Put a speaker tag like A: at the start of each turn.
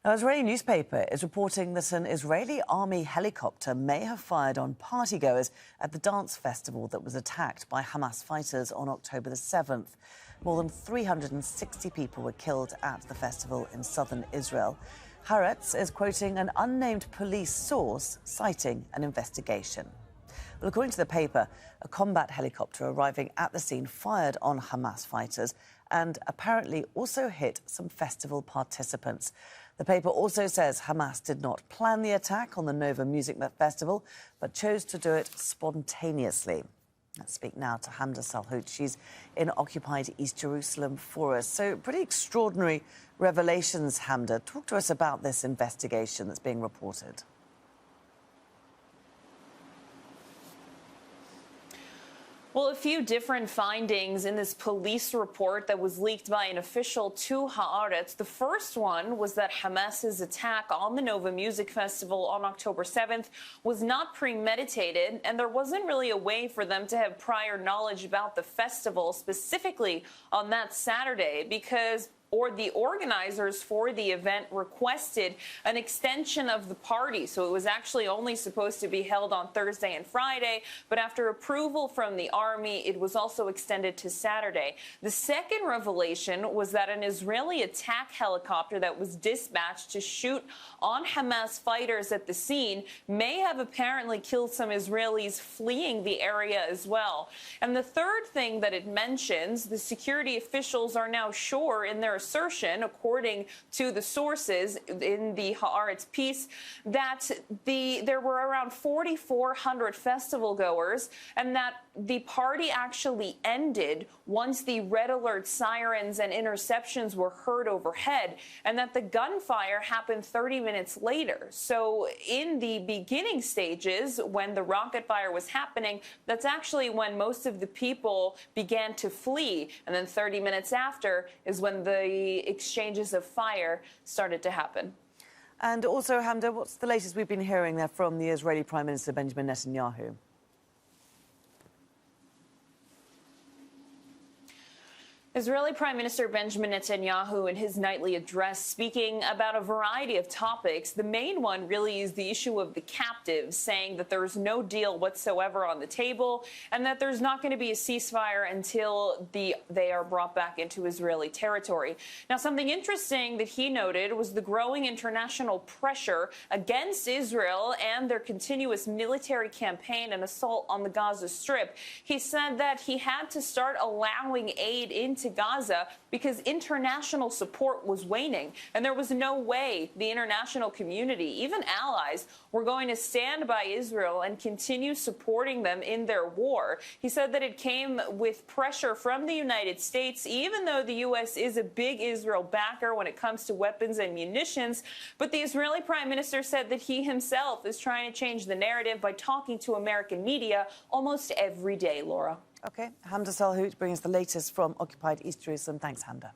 A: Now, an Israeli newspaper is reporting that an Israeli army helicopter may have fired on partygoers at the dance festival that was attacked by Hamas fighters on October the 7th. More than 360 people were killed at the festival in southern Israel. Haaretz is quoting an unnamed police source citing an investigation. Well, according to the paper, a combat helicopter arriving at the scene fired on Hamas fighters and apparently also hit some festival participants. The paper also says Hamas did not plan the attack on the Nova Music Festival, but chose to do it spontaneously. Let's speak now to Hamda Salhout. She's in occupied East Jerusalem for us. So pretty extraordinary revelations, Hamda. Talk to us about this investigation that's being reported.
B: Well, a few different findings in this police report that was leaked by an official to Haaretz. The first one was that Hamas's attack on the Nova Music Festival on October 7th was not premeditated, and there wasn't really a way for them to have prior knowledge about the festival, specifically on that Saturday, because the organizers for the event requested an extension of the party. So it was actually only supposed to be held on Thursday and Friday, but after approval from the army, it was also extended to Saturday. The second revelation was that an Israeli attack helicopter that was dispatched to shoot on Hamas fighters at the scene may have apparently killed some Israelis fleeing the area as well. And the third thing that it mentions, the security officials are now sure in their assertion, according to the sources in the Haaretz piece, that there were around 4,400 festival goers and that the party actually ended once the red alert sirens and interceptions were heard overhead, and that the gunfire happened 30 minutes later. So in the beginning stages, when the rocket fire was happening, that's actually when most of the people began to flee. And then 30 minutes after is when the exchanges of fire started to happen.
A: And also, Hamda, what's the latest we've been hearing there from the Israeli Prime Minister Benjamin Netanyahu?
B: Israeli Prime Minister Benjamin Netanyahu, in his nightly address, speaking about a variety of topics. The main one really is the issue of the captives, saying that there is no deal whatsoever on the table and that there's not going to be a ceasefire until they are brought back into Israeli territory. Now, something interesting that he noted was the growing international pressure against Israel and their continuous military campaign and assault on the Gaza Strip. He said that he had to start allowing aid into Gaza because international support was waning, and there was no way the international community, even allies, were going to stand by Israel and continue supporting them in their war. He said that it came with pressure from the United States, even though the U.S. is a big Israel backer when it comes to weapons and munitions. But the Israeli Prime Minister said that he himself is trying to change the narrative by talking to American media almost every day, Laura.
A: OK, Hamda Salhout brings us the latest from occupied East Jerusalem. Thanks, Hamda.